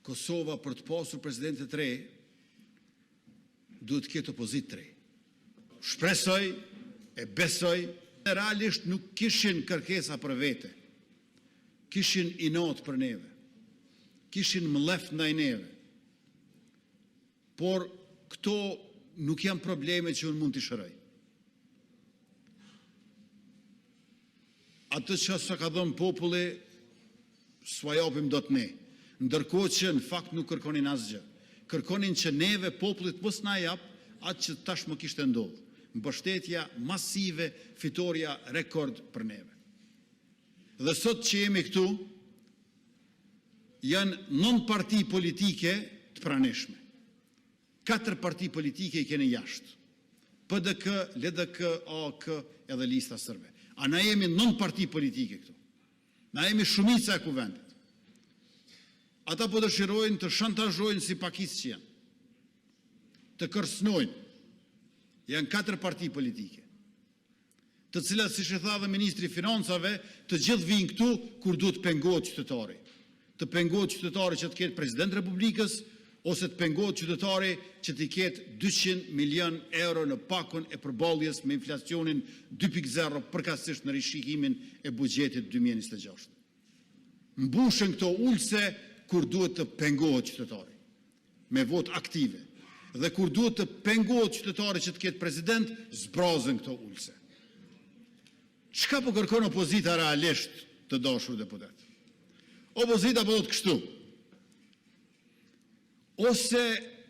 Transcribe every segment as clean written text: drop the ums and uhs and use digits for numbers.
Kosova për të pasur presidentit të re, duhet të ketë opozitë të re. Shpresoj e besoj, realisht nuk kishin kërkesa për vete, kishin inat për neve, kishin mlef ndaj neve, por këto nuk janë probleme që unë mund të shëroj. Atë që sa ka dhënë populli, s'ua japim dot ne, ndërkohë që në fakt nuk kërkonin asgjë. Kërkonin që neve popullit mos na jap atë që tashmë kishte ndodhur. Mbështetja masive, fitoria rekord për neve. Dhe sot që jemi këtu, janë 9 parti politike të pranishme. 4 parti politike i kene jashtë. PDK, LDK, AK edhe Lista Sërbe. A na jemi 9 parti politike këtu. Na jemi shumica e kuvendit. Ata po dëshirojnë të shantazhojnë si pakisë që janë. Të kërcënojnë. Janë 4 parti politike. Të cilat, siç e tha dhe Ministri i Financave, të gjithë vinë këtu kur duhet pengohet qytetari. Të pengohet qytetari që të ketë President Republikës, ose të pengohet qytetari që të ketë 200 milion euro në pakun e përballjes me inflacionin 2.0 përkatësisht në rishikimin e buxhetit 2026. Mbushen këto ulse kur duhet të pengohet qytetari, me votë aktive. Dhe kur duhet të pengohet qytetari që të ketë president, zbrazën këto ulse. Çka po kërkon opozita realisht, të dashur deputet? Opozita po thotë kështu: ose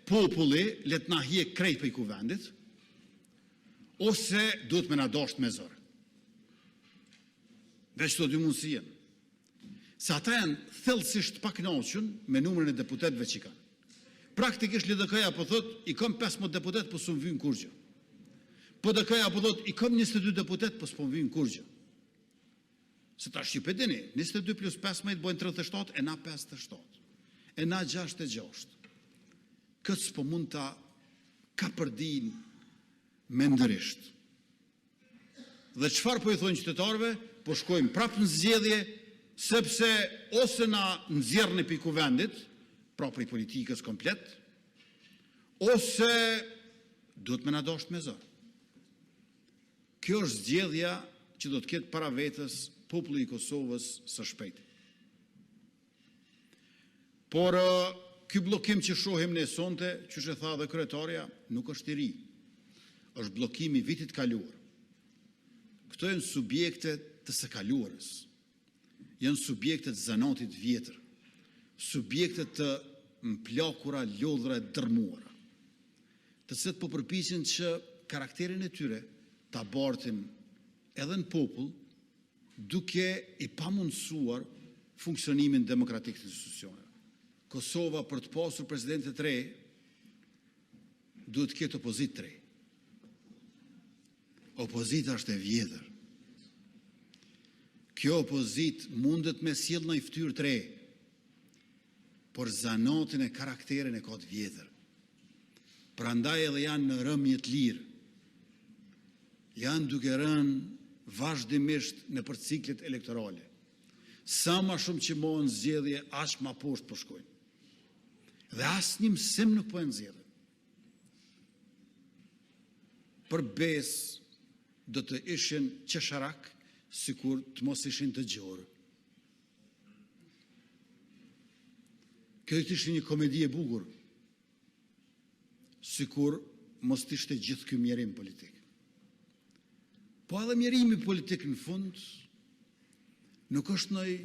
populli le të na hiq krejt prej kuvendit, ose duhet me na dasht me zor. Veç të dy mundësi janë. Se ata janë thellësisht pakënaqur me numrin e deputetëve që kanë. Praktikisht LDK-ja po thot i kam 15 deputet po s'm vijnë kurrë. PDK-ja po thot i kam 22 deputet po s'm vijnë kurrë. Se tash ju pedeni, 22 plus 15 bojnë 37 e na 57. E na 66. Këtë s'po mund ta kapërdin mendërisht. Dhe çfarë po i thonë qytetarëve? Po shkojmë prapë në zgjedhje, sepse ose na nxjerrni pi kuvendit, pra prej politikës komplet, ose duhet me na dasht me zor. Kjo është zgjedhja që do të ketë para vetës populli i Kosovës së shpejti. Por ky bllokim që shohim ne sonte, që e tha dhe kryetarja, nuk është i ri. Është bllokimi i vitit kaluar. Këto janë subjekte të së kaluarës. Janë subjekte të zanatit vjetër. Subjekte të mplakura, lodhura e dërmuara. Të cilët po përpiqen që karakterin e tyre ta bartin edhe në popull, duke i pamundsuar funksionimin demokratik të institucioneve. Kosova për të pasur presidentit të re duhet të ketë opozitë të re. Opozita është e vjetër. Kjo opozit mundet me sjell në ftyrë të re, por zanatin e karakterin e ka të vjetër. Prandaj edhe janë në rëmje të lirë. Janë duke rënë vazhdimisht në për ciklet elektorale. Sa ma shumë që mohën zgjedhje, aq ma poshtë po shkojnë. Dhe asnjë mësim nuk po e nxjerrin. Për besë do të ishin qesharak, sikur të mos ishin të gjorë. Kjo të ishte një komedi e bukur, sikur mos të ishte gjithë ky mjerim politik. Po edhe mjerimi politik në fund nuk është ndonjë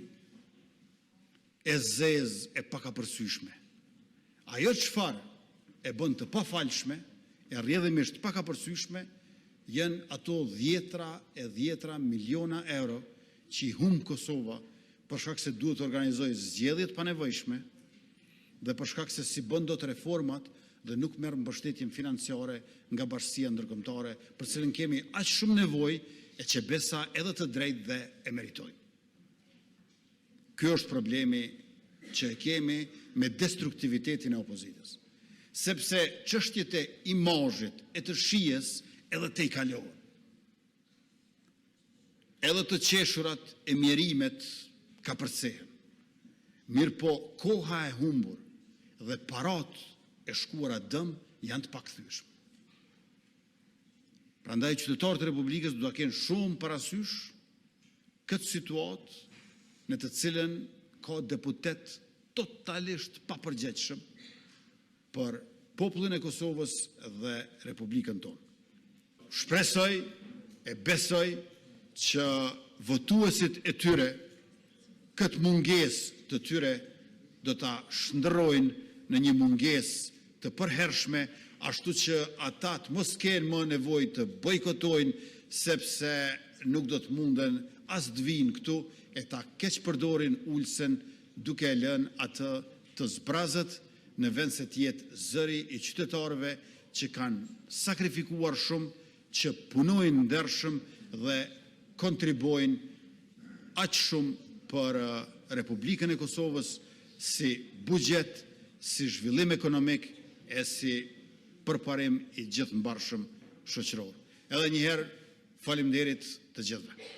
e zezë e pakapërsyeshme. Ajo çfarë e bën të pafalshme, e rrjedhimisht pakapërsyeshme, janë ato dhjetra miliona euro që i humb Kosova për shkak se duhet të organizojë zgjedhje të panevojshme dhe për shkak se si bën dot reformat dhe nuk merr mbështetjen financiare nga bashkësia ndërkombëtare, për cilën kemi aq shumë nevojë e që besa edhe të drejtë dhe e meritojnë. Ky është problemi që e kemi me destruktivitetin e opozitës. Sepse çështjet e imazhit e të shijes edhe te i kalohen. Edhe të qeshurat e mjerimet ka përcehen. Mirë po, koha e humbur dhe parat e shkuara dëm janë të pakthyeshme. Prandaj qytetarët e Republikës do ta kenë shumë parasysh këtë situatë në të cilën ka deputet totalisht papërgjegjshëm për popullin e Kosovës dhe Republikën tonë. Shpresoj e besoj që votuesit e tyre këtë mungesë të tyre do ta shndërrojnë në një mungesë të përhershme, ashtu që ata të mos kenë më nevojë të bojkotojnë, sepse nuk do të munden as të vinë këtu e ta keq përdorin ulsen duke e lënë atë të zbrazët në vend se të jetë zëri i qytetarëve që kanë sakrifikuar shumë, që punojnë ndershëm dhe kontribojnë aq shumë për Republikën e Kosovës si buxhet, si zhvillim ekonomik e si përparim i gjithëmbarshëm shoqëror. Edhe një herë, faleminderit të gjithëve.